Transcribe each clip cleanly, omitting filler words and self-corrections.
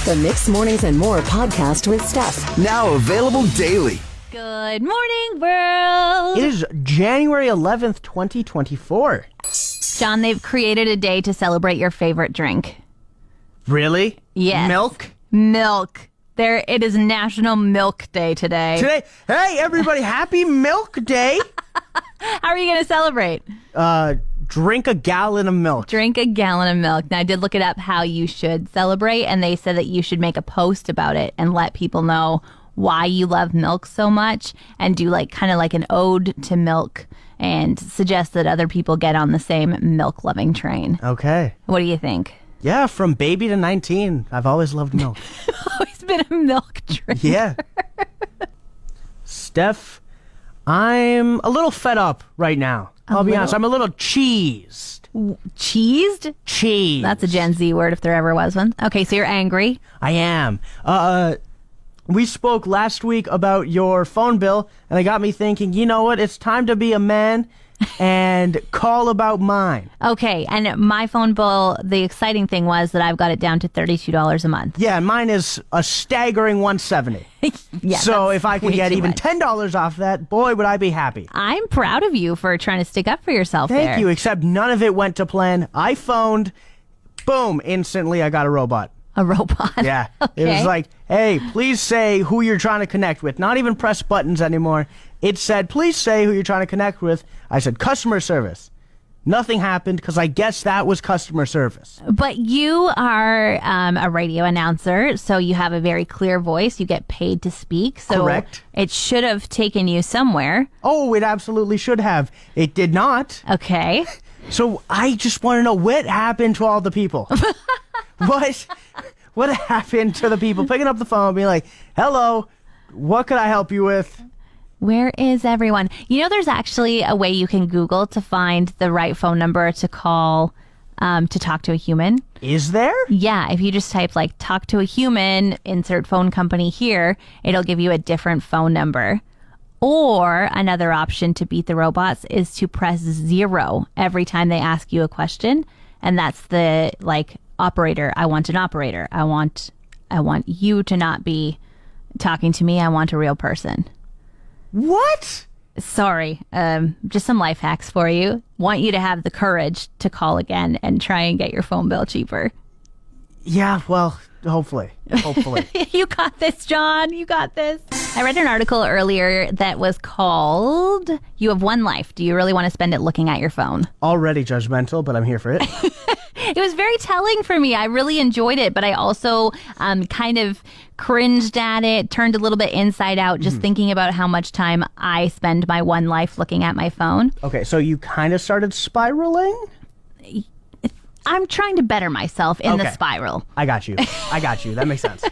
The Mixed Mornings and More podcast with Steph. Now available daily. Good morning, world. It is January 11th, 2024. John, they've created a day to celebrate your favorite drink. Really? Yes. Milk? Milk. It is National Milk Day today. Hey, everybody, happy Milk Day. How are you going to celebrate? Drink a gallon of milk. Drink a gallon of milk. Now, I did look it up how you should celebrate, and they said that you should make a post about it and let people know why you love milk so much and do kind of like an ode to milk and suggest that other people get on the same milk-loving train. Okay. What do you think? Yeah, from baby to 19, I've always loved milk. Always been a milk drinker. Yeah. Steph, I'm a little fed up right now. I'll be honest, I'm a little cheesed. Cheesed? Cheese. That's a Gen Z word if there ever was one. Okay, so you're angry. I am. We spoke last week about your phone bill, and it got me thinking, you know what? It's time to be a man and call about mine. Okay, and my phone bill, the exciting thing was that I've got it down to $32 a month. Yeah, and mine is a staggering $170. Yeah, so if I could way get too even much. $10 off that, boy, would I be happy. I'm proud of you for trying to stick up for yourself there. Thank you, except none of it went to plan. I phoned, boom, instantly I got a robot. A robot. Yeah. Okay. It was like, hey, please say who you're trying to connect with. Not even press buttons anymore. It said, please say who you're trying to connect with. I said, customer service. Nothing happened because I guess that was customer service. But you are a radio announcer, so you have a very clear voice. You get paid to speak. So Correct. It should have taken you somewhere. Oh, it absolutely should have. It did not. Okay. So I just want to know what happened to all the people. What happened to the people picking up the phone and being like, hello, what could I help you with? Where is everyone? You know, there's actually a way you can Google to find the right phone number to call to talk to a human. Is there? Yeah, if you just type talk to a human, insert phone company here, it'll give you a different phone number. Or another option to beat the robots is to press 0 every time they ask you a question. And that's the operator. I want an operator. I want you to not be talking to me. I want a real person. What? Sorry. Just some life hacks for you. Want you to have the courage to call again and try and get your phone bill cheaper. Yeah, well, hopefully. You got this, John. You got this. I read an article earlier that was called You Have One Life. Do you really want to spend it looking at your phone? Already judgmental, but I'm here for it. It was very telling for me. I really enjoyed it, but I also kind of cringed at it, turned a little bit inside out, just thinking about how much time I spend my one life looking at my phone. Okay, so you kind of started spiraling? I'm trying to better myself in the Okay. spiral. I got you. That makes sense.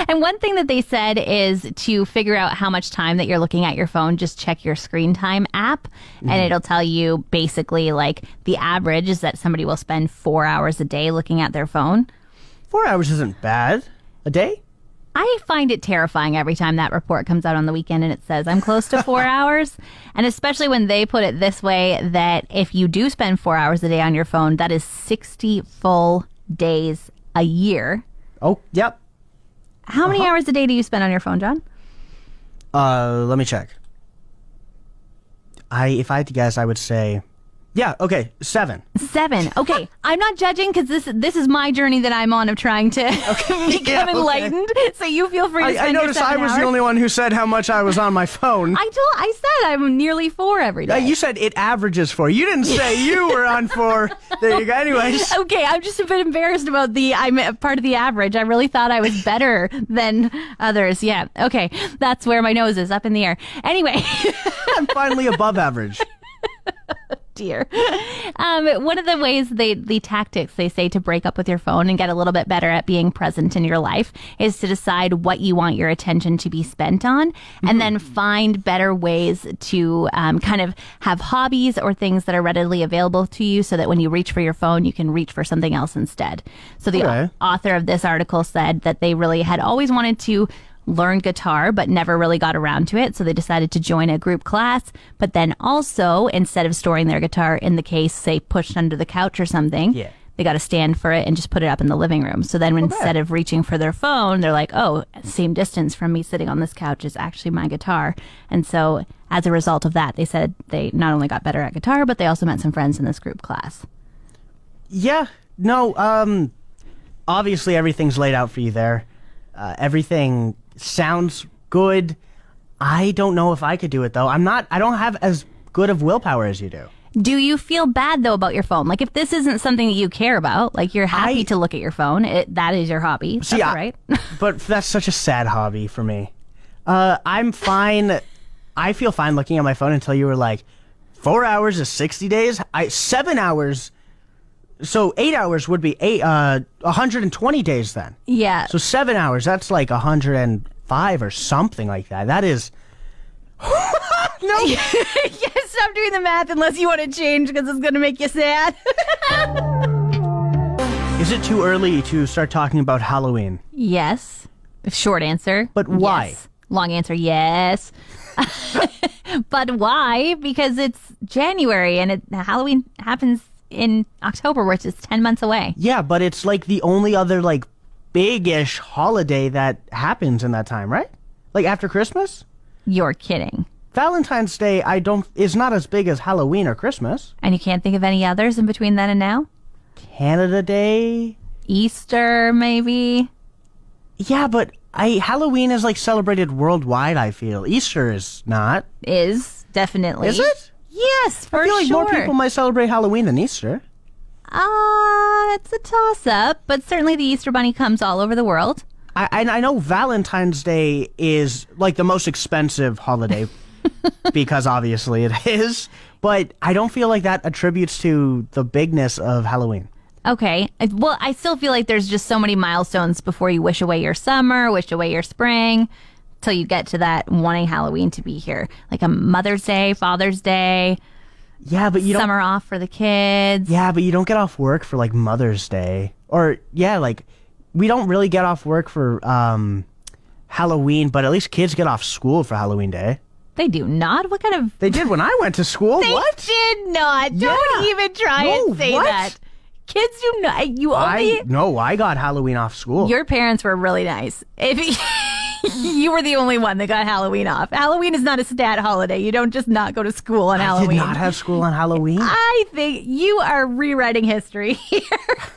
And one thing that they said is to figure out how much time that you're looking at your phone, just check your screen time app, and it'll tell you basically the average is that somebody will spend 4 hours a day looking at their phone. 4 hours isn't bad. A day? I find it terrifying every time that report comes out on the weekend and it says I'm close to 4 hours. And especially when they put it this way, that if you do spend 4 hours a day on your phone, that is 60 full days a year. Oh, yep. How many hours a day do you spend on your phone, John? Let me check. If I had to guess, I would say, yeah, okay, 7. 7. Okay, I'm not judging because this is my journey that I'm on of trying to become enlightened. So you feel free to spend I noticed your 7 I was hours. the only one who said how much I was on my phone. I said I'm nearly 4 every day. You said it averages 4. You didn't say you were on 4. There you go. Anyways. Okay, I'm just a bit embarrassed about I'm a part of the average. I really thought I was better than others. Yeah. Okay, that's where my nose is, up in the air. Anyway. I'm finally above average. Dear. One of the ways the tactics they say to break up with your phone and get a little bit better at being present in your life is to decide what you want your attention to be spent on, and then find better ways to kind of have hobbies or things that are readily available to you so that when you reach for your phone, you can reach for something else instead. So the author of this article said that they really had always wanted to learn guitar but never really got around to it, so they decided to join a group class, but then also instead of storing their guitar in the case, say pushed under the couch or something, they got a stand for it and just put it up in the living room. So then instead of reaching for their phone, they're like, oh, same distance from me sitting on this couch is actually my guitar. And so as a result of that, they said they not only got better at guitar, but they also met some friends in this group class. Yeah. No, obviously everything's laid out for you there. Everything sounds good. I don't know if I could do it, though. I don't have as good of willpower as you do. Do you feel bad, though, about your phone? Like, if this isn't something that you care about, like you're happy to look at your phone, that is your hobby. That's all right. But that's such a sad hobby for me. I'm fine. I feel fine looking at my phone until you were like, 4 hours is 60 days? 7 hours. So 8 hours would be 120 days then. Yeah. So 7 hours, that's like 105 or something like that. That is... No. Yeah, stop doing the math unless you want to change because it's going to make you sad. Is it too early to start talking about Halloween? Yes. Short answer. But why? Yes. Long answer, yes. But why? Because it's January and Halloween happens in October, which is 10 months away. Yeah, but it's like the only other like big-ish holiday that happens in that time, right? Like after Christmas? You're kidding. Valentine's Day is not as big as Halloween or Christmas. And you can't think of any others in between then and now? Canada Day? Easter, maybe? Yeah, but Halloween is like celebrated worldwide, I feel. Easter is not. Is, definitely. Is it? Yes, for I feel like sure. more people might celebrate Halloween than Easter. It's a toss-up, but certainly the Easter Bunny comes all over the world. I know Valentine's Day is like the most expensive holiday because obviously it is, but I don't feel like that attributes to the bigness of Halloween. Okay. Well, I still feel like there's just so many milestones before you wish away your summer, wish away your spring, till you get to that wanting Halloween to be here. Like a Mother's Day, Father's Day. Yeah, but you don't. Summer off for the kids. Yeah, but you don't get off work for like Mother's Day. Or, yeah, like we don't really get off work for Halloween, but at least kids get off school for Halloween Day. They do not? What kind of... They did when I went to school. They What? did not. Yeah. Don't even try and say what? that. Kids do not. You only... No, I got Halloween off school. Your parents were really nice. If you were the only one that got Halloween off. Halloween is not a stat holiday. You don't just not go to school on Halloween. I did not have school on Halloween. I think you are rewriting history here.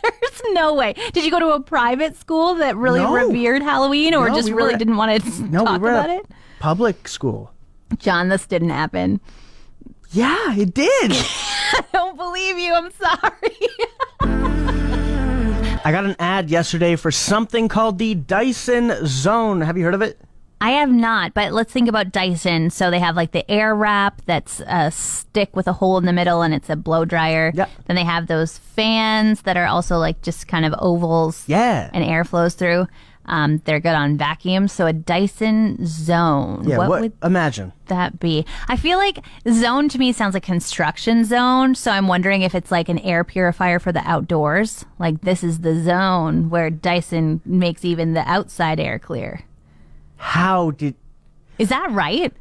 There's no way. Did you go to a private school that really No. revered Halloween or No, just we really were- didn't want to No, talk we were about at it? public school. John, this didn't happen. Yeah, it did. I don't believe you. I'm sorry. I got an ad yesterday for something called the Dyson Zone. Have you heard of it? I have not, but let's think about Dyson. So they have like the air wrap that's a stick with a hole in the middle and it's a blow dryer. Yep. Then they have those fans that are also like just kind of ovals. Yeah. And air flows through. They're good on vacuums. So a Dyson Zone. Yeah, what what? would Imagine. that be? I feel like zone to me sounds like construction zone. So I'm wondering if it's like an air purifier for the outdoors. Like this is the zone where Dyson makes even the outside air clear. How did... Is that right?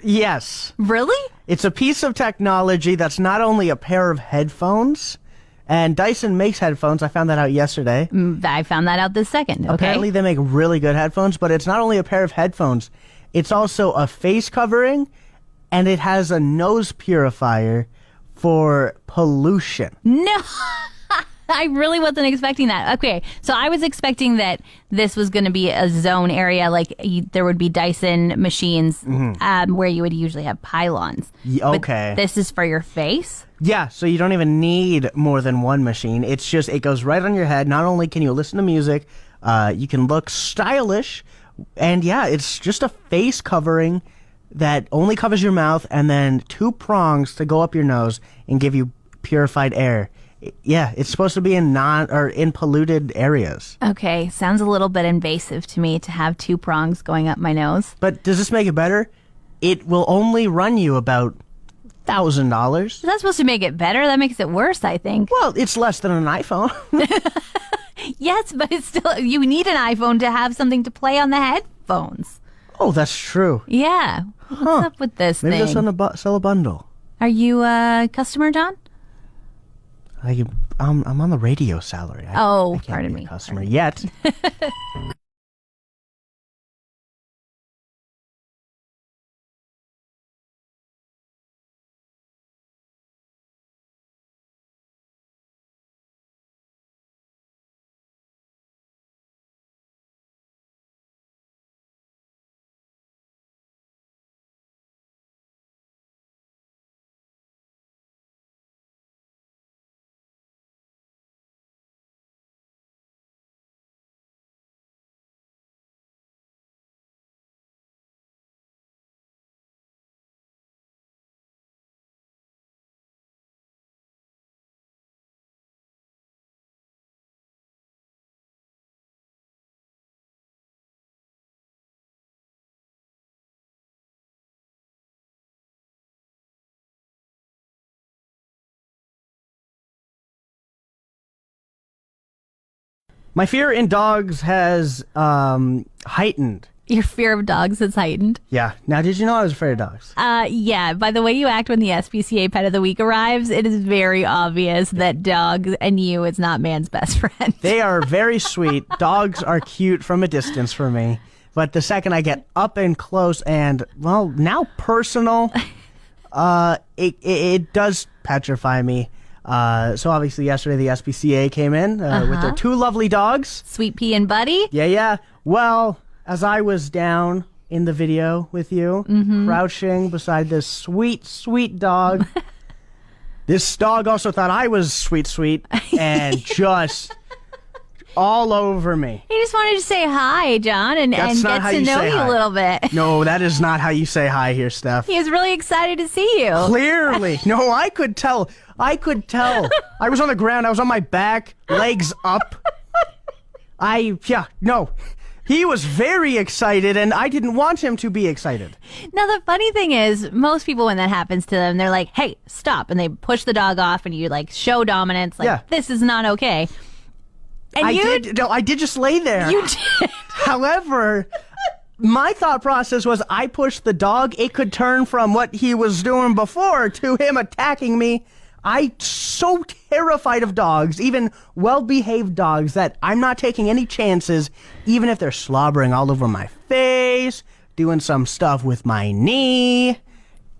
Yes. Really? It's a piece of technology that's not only a pair of headphones, and Dyson makes headphones. I found that out yesterday. I found that out this second. Okay. Apparently they make really good headphones, but it's not only a pair of headphones, it's also a face covering, and it has a nose purifier for pollution. No. I really wasn't expecting that. Okay, so I was expecting that this was going to be a zone area, like there would be Dyson machines where you would usually have pylons. Okay. But this is for your face? Yeah, so you don't even need more than one machine. It's just, it goes right on your head. Not only can you listen to music, you can look stylish, and yeah, it's just a face covering that only covers your mouth, and then two prongs to go up your nose and give you purified air. Yeah, it's supposed to be in in polluted areas. Okay, sounds a little bit invasive to me to have two prongs going up my nose. But does this make it better? It will only run you about $1,000. Is that supposed to make it better? That makes it worse, I think. Well, it's less than an iPhone. Yes, but it's still, you need an iPhone to have something to play on the headphones. Oh, that's true. Yeah. What's up with this Maybe thing? they'll sell a bundle. Are you a customer, John? I'm on the radio salary. I can't pardon be me. a customer yet. My fear in dogs has heightened. Your fear of dogs is heightened. Yeah. Now, did you know I was afraid of dogs? Yeah. By the way you act when the SPCA Pet of the Week arrives, it is very obvious that dog and you is not man's best friend. They are very sweet. Dogs are cute from a distance for me. But the second I get up and close and, well, now personal, it does petrify me. So obviously yesterday the SPCA came in with their two lovely dogs. Sweet Pea and Buddy. Yeah. Well, as I was down in the video with you, crouching beside this sweet, sweet dog, this dog also thought I was sweet, and just all over me. He just wanted to say hi, John, and get to know you a little bit. No, that is not how you say hi here, Steph. He was really excited to see you. Clearly. No, I could tell. I was on the ground. I was on my back, legs up. He was very excited, and I didn't want him to be excited. Now, the funny thing is, most people, when that happens to them, they're like, hey, stop. And they push the dog off, and you, like, show dominance. Like, This is not okay. And I did just lay there. You did. However, my thought process was I pushed the dog. It could turn from what he was doing before to him attacking me. I'm so terrified of dogs, even well-behaved dogs, that I'm not taking any chances, even if they're slobbering all over my face, doing some stuff with my knee.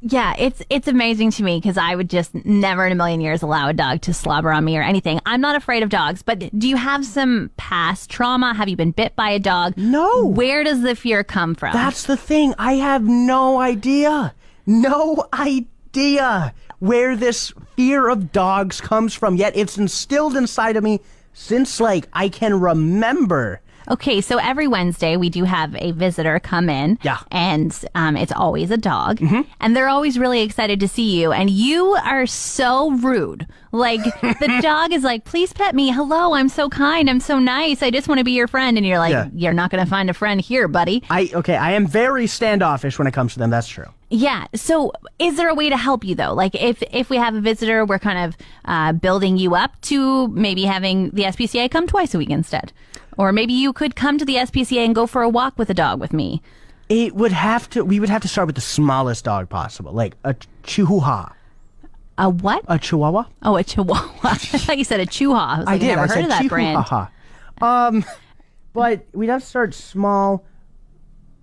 Yeah, it's amazing to me because I would just never in a million years allow a dog to slobber on me or anything. I'm not afraid of dogs, but do you have some past trauma? Have you been bit by a dog? No. Where does the fear come from? That's the thing. I have no idea. No idea where this fear of dogs comes from, yet it's instilled inside of me since, like, I can remember. Okay, so every Wednesday we do have a visitor come in. Yeah. And it's always a dog. And they're always really excited to see you. And you are so rude. Like, the dog is like, please pet me. Hello, I'm so kind. I'm so nice. I just want to be your friend. And you're like, You're not going to find a friend here, buddy. I am very standoffish when it comes to them. That's true. Yeah. So is there a way to help you, though? Like, if we have a visitor, we're kind of building you up to maybe having the SPCA come twice a week instead. Or maybe you could come to the SPCA and go for a walk with a dog with me. We would have to start with the smallest dog possible, like a chihuahua. A what? A chihuahua? Oh, a chihuahua. I thought you said a chihuahua. I was like, did. I've never I heard of that chihuahua. brand. But we'd have to start small.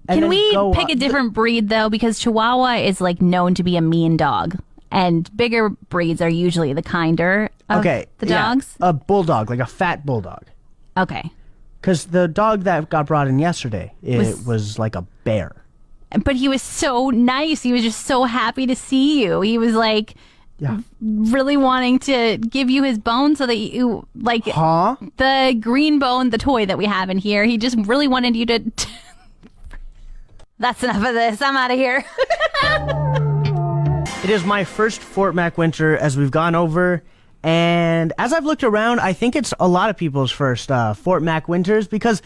Can we pick a different breed, though? Because Chihuahua is, like, known to be a mean dog. And bigger breeds are usually the kinder of the dogs. A bulldog, like a fat bulldog. Okay. Because the dog that got brought in yesterday, it was like a bear. But he was so nice. He was just so happy to see you. He was, like, really wanting to give you his bone so that you, like, the green bone, the toy that we have in here, he just really wanted you to... That's enough of this. I'm out of here. It is my first Fort Mac winter as we've gone over. And as I've looked around, I think it's a lot of people's first Fort Mac winters because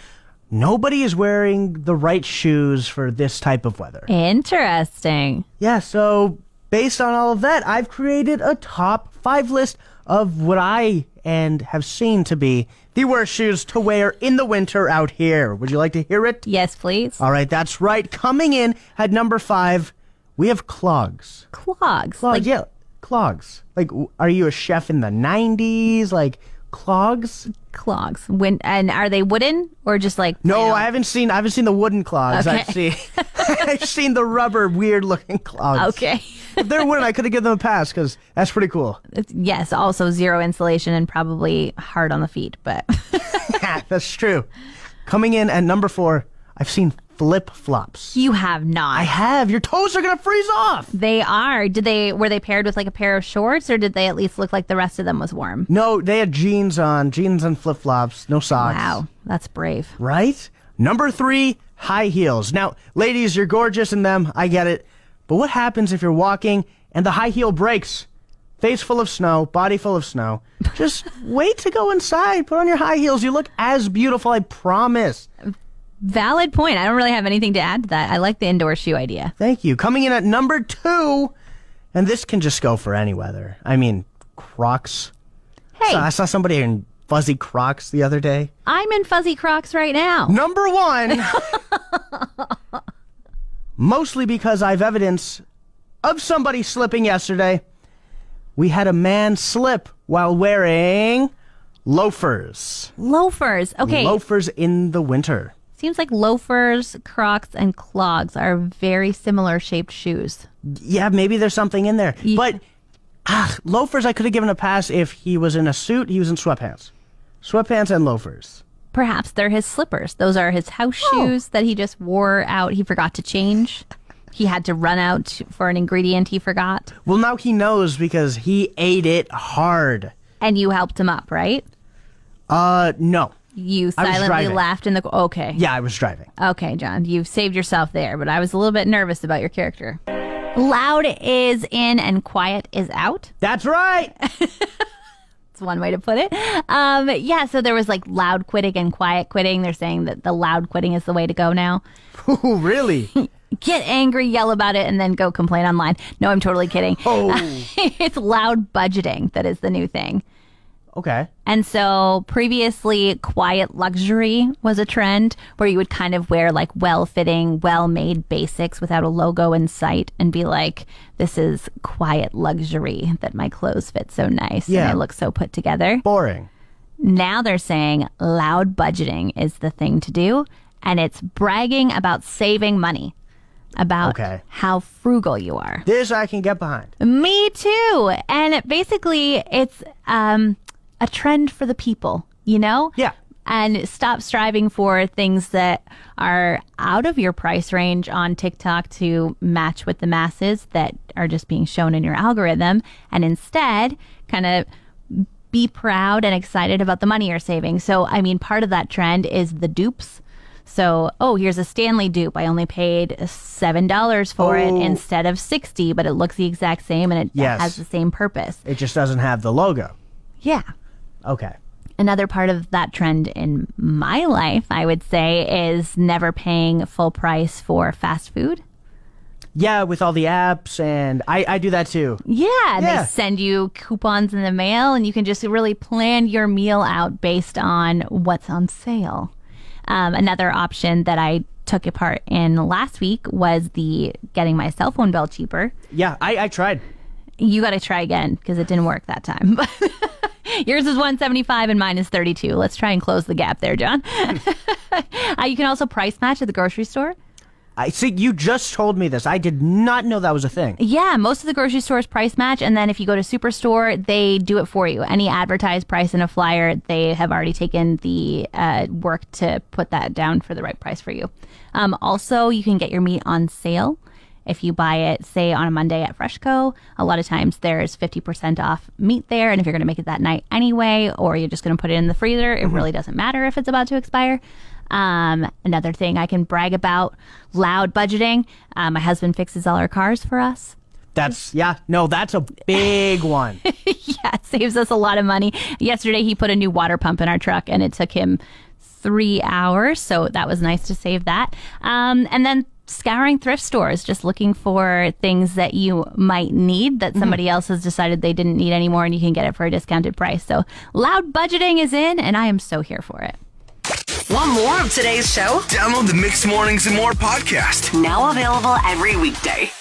nobody is wearing the right shoes for this type of weather. Interesting. Yeah, so based on all of that, I've created a top 5 list of what I have seen to be the worst shoes to wear in the winter out here. Would you like to hear it? Yes, please. All right, that's right. Coming in at number 5, we have clogs. Clogs. Clogs, yeah. clogs? Like, are you a chef in the 90s? Like, clogs? Clogs. And are they wooden or just like... No, I haven't seen the wooden clogs. Okay. I've seen the rubber, weird-looking clogs. Okay. If they're wooden, I could have given them a pass because that's pretty cool. Yes, also zero insulation and probably hard on the feet, but... That's true. Coming in at number 4, I've seen flip-flops. You have not. I have. Your toes are going to freeze off. They are. Were they paired with like a pair of shorts, or did they at least look like the rest of them was warm? No, they had jeans and flip-flops, no socks. Wow, that's brave. Right? Number 3, high heels. Now, ladies, you're gorgeous in them. I get it. But what happens if you're walking and the high heel breaks? Face full of snow, body full of snow. Just wait to go inside. Put on your high heels. You look as beautiful, I promise. Valid point. I don't really have anything to add to that. I like the indoor shoe idea. Thank you. Coming in at number 2, and this can just go for any weather. I mean, Crocs. Hey. So I saw somebody in fuzzy Crocs the other day. I'm in fuzzy Crocs right now. Number 1. Mostly because I've evidence of somebody slipping yesterday. We had a man slip while wearing loafers. Loafers. Okay. Loafers in the winter. Seems like loafers, Crocs, and clogs are very similar shaped shoes. Yeah, maybe there's something in there. Yeah. But loafers, I could have given a pass if he was in a suit. He was in sweatpants. Sweatpants and loafers. Perhaps they're his slippers. Those are his house shoes that he just wore out. He forgot to change. He had to run out for an ingredient he forgot. Well, now he knows because he ate it hard. And you helped him up, right? No. You I was silently driving. laughed in the... Okay. Yeah, I was driving. Okay, John. You've saved yourself there, but I was a little bit nervous about your character. Loud is in and quiet is out. That's right. That's one way to put it. Yeah, so there was like loud quitting and quiet quitting. They're saying that the loud quitting is the way to go now. Ooh, really? Get angry, yell about it, and then go complain online. No, I'm totally kidding. Oh. It's loud budgeting that is the new thing. Okay. And so previously, quiet luxury was a trend where you would kind of wear like well-fitting, well-made basics without a logo in sight and be like, this is quiet luxury that my clothes fit so nice and I look so put together. Boring. Now they're saying loud budgeting is the thing to do, and it's bragging about saving money, about how frugal you are. This I can get behind. Me too. And it's a trend for the people, you know? Yeah. And stop striving for things that are out of your price range on TikTok to match with the masses that are just being shown in your algorithm. And instead, kind of be proud and excited about the money you're saving. So, I mean, part of that trend is the dupes. So, here's a Stanley dupe. I only paid $7 for it instead of $60, but it looks the exact same and it has the same purpose. It just doesn't have the logo. Yeah. Okay. Another part of that trend in my life, I would say, is never paying full price for fast food. Yeah, with all the apps, and I do that too. Yeah, they send you coupons in the mail, and you can just really plan your meal out based on what's on sale. Another option that I took a part in last week was the getting my cell phone bill cheaper. Yeah, I tried. You got to try again because it didn't work that time. Yours is $175 and mine is $32. Let's try and close the gap there, John. You can also price match at the grocery store. I see. You just told me this. I did not know that was a thing. Yeah, most of the grocery stores price match, and then if you go to Superstore, they do it for you. Any advertised price in a flyer, they have already taken the work to put that down for the right price for you. Also, you can get your meat on sale. If you buy it, say, on a Monday at Freshco, a lot of times there's 50% off meat there. And if you're going to make it that night anyway, or you're just going to put it in the freezer, it really doesn't matter if it's about to expire. Another thing I can brag about, loud budgeting. My husband fixes all our cars for us. That's a big one. Yeah, it saves us a lot of money. Yesterday, he put a new water pump in our truck, and it took him 3 hours. So that was nice to save that. And then scouring thrift stores, just looking for things that you might need that somebody else has decided they didn't need anymore, and you can get it for a discounted price. So loud budgeting is in, and I am so here for it. Want more of today's show? Download the Mixed Mornings and More podcast. Now available every weekday.